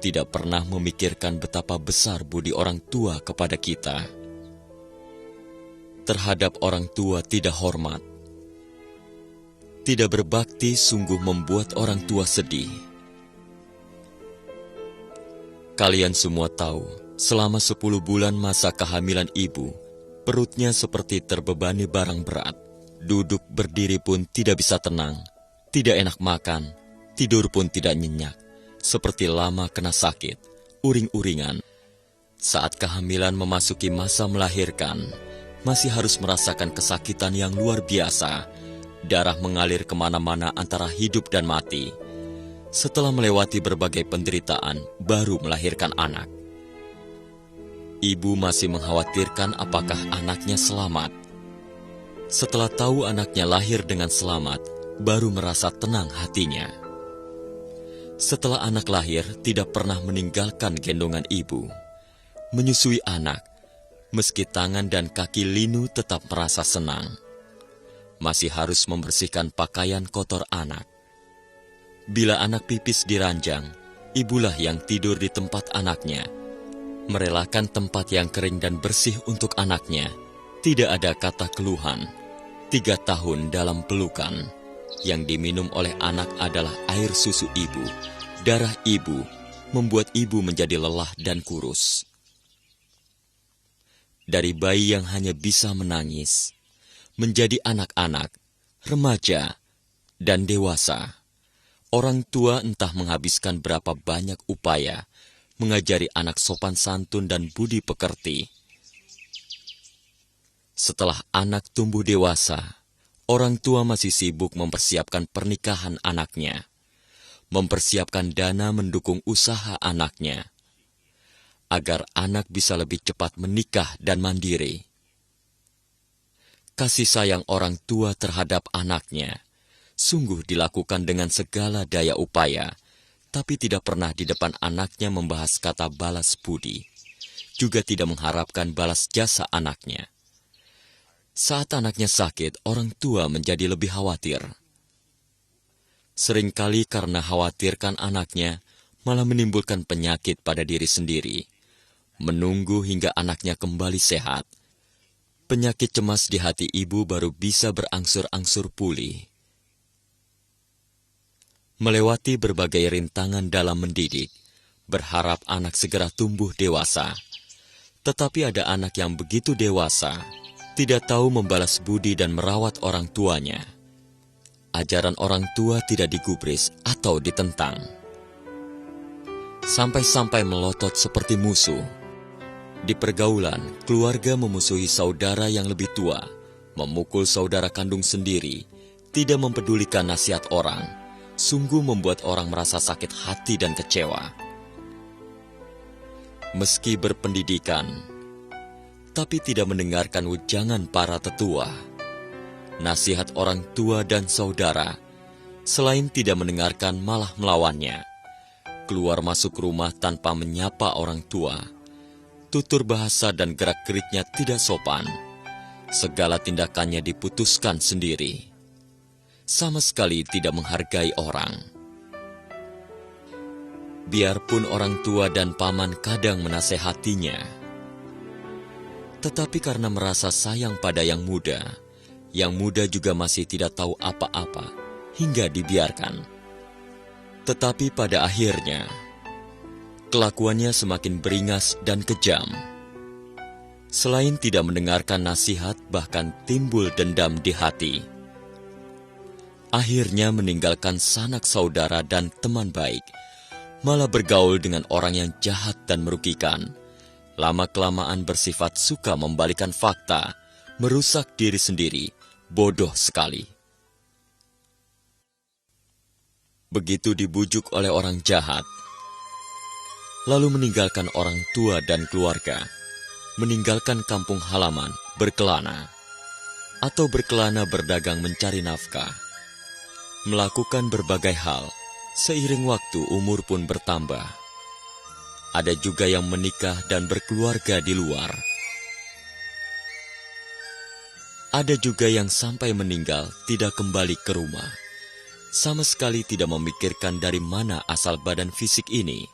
tidak pernah memikirkan betapa besar budi orang tua kepada kita. Terhadap orang tua tidak hormat. Tidak berbakti sungguh membuat orang tua sedih. Kalian semua tahu, selama 10 bulan masa kehamilan ibu, perutnya seperti terbebani barang berat. Duduk berdiri pun tidak bisa tenang, tidak enak makan, tidur pun tidak nyenyak, seperti lama kena sakit, uring-uringan. Saat kehamilan memasuki masa melahirkan, masih harus merasakan kesakitan yang luar biasa. Darah mengalir kemana-mana antara hidup dan mati. Setelah melewati berbagai penderitaan, baru melahirkan anak. Ibu masih mengkhawatirkan apakah anaknya selamat. Setelah tahu anaknya lahir dengan selamat, baru merasa tenang hatinya. Setelah anak lahir, tidak pernah meninggalkan gendongan ibu. Menyusui anak, meski tangan dan kaki linu tetap merasa senang. Masih harus membersihkan pakaian kotor anak. Bila anak pipis di ranjang, ibulah yang tidur di tempat anaknya. Merelakan tempat yang kering dan bersih untuk anaknya. Tidak ada kata keluhan. 3 tahun dalam pelukan. Yang diminum oleh anak adalah air susu ibu. Darah ibu membuat ibu menjadi lelah dan kurus. Dari bayi yang hanya bisa menangis, menjadi anak-anak, remaja, dan dewasa. Orang tua entah menghabiskan berapa banyak upaya mengajari anak sopan santun dan budi pekerti. Setelah anak tumbuh dewasa, orang tua masih sibuk mempersiapkan pernikahan anaknya, mempersiapkan dana mendukung usaha anaknya, agar anak bisa lebih cepat menikah dan mandiri. Kasih sayang orang tua terhadap anaknya sungguh dilakukan dengan segala daya upaya, tapi tidak pernah di depan anaknya membahas kata balas budi, juga tidak mengharapkan balas jasa anaknya. Saat anaknya sakit, orang tua menjadi lebih khawatir. Seringkali karena khawatirkan anaknya, malah menimbulkan penyakit pada diri sendiri. Menunggu hingga anaknya kembali sehat. Penyakit cemas di hati ibu baru bisa berangsur-angsur pulih. Melewati berbagai rintangan dalam mendidik, berharap anak segera tumbuh dewasa. Tetapi ada anak yang begitu dewasa, tidak tahu membalas budi dan merawat orang tuanya. Ajaran orang tua tidak digubris atau ditentang. Sampai-sampai melotot seperti musuh. Di pergaulan, keluarga memusuhi saudara yang lebih tua, memukul saudara kandung sendiri, tidak mempedulikan nasihat orang, sungguh membuat orang merasa sakit hati dan kecewa. Meski berpendidikan, tapi tidak mendengarkan wejangan para tetua. Nasihat orang tua dan saudara, selain tidak mendengarkan malah melawannya. Keluar masuk rumah tanpa menyapa orang tua. Tutur bahasa dan gerak-geriknya tidak sopan. Segala tindakannya diputuskan sendiri. Sama sekali tidak menghargai orang. Biarpun orang tua dan paman kadang menasehatinya, tetapi karena merasa sayang pada yang muda juga masih tidak tahu apa-apa, hingga dibiarkan. Tetapi pada akhirnya, kelakuannya semakin beringas dan kejam. Selain tidak mendengarkan nasihat, bahkan timbul dendam di hati. Akhirnya meninggalkan sanak saudara dan teman baik, malah bergaul dengan orang yang jahat dan merugikan. Lama-kelamaan bersifat suka membalikan fakta, merusak diri sendiri, bodoh sekali. Begitu dibujuk oleh orang jahat, lalu meninggalkan orang tua dan keluarga, meninggalkan kampung halaman, berkelana, atau berkelana berdagang mencari nafkah, melakukan berbagai hal, seiring waktu umur pun bertambah. Ada juga yang menikah dan berkeluarga di luar. Ada juga yang sampai meninggal tidak kembali ke rumah. Sama sekali tidak memikirkan dari mana asal badan fisik ini.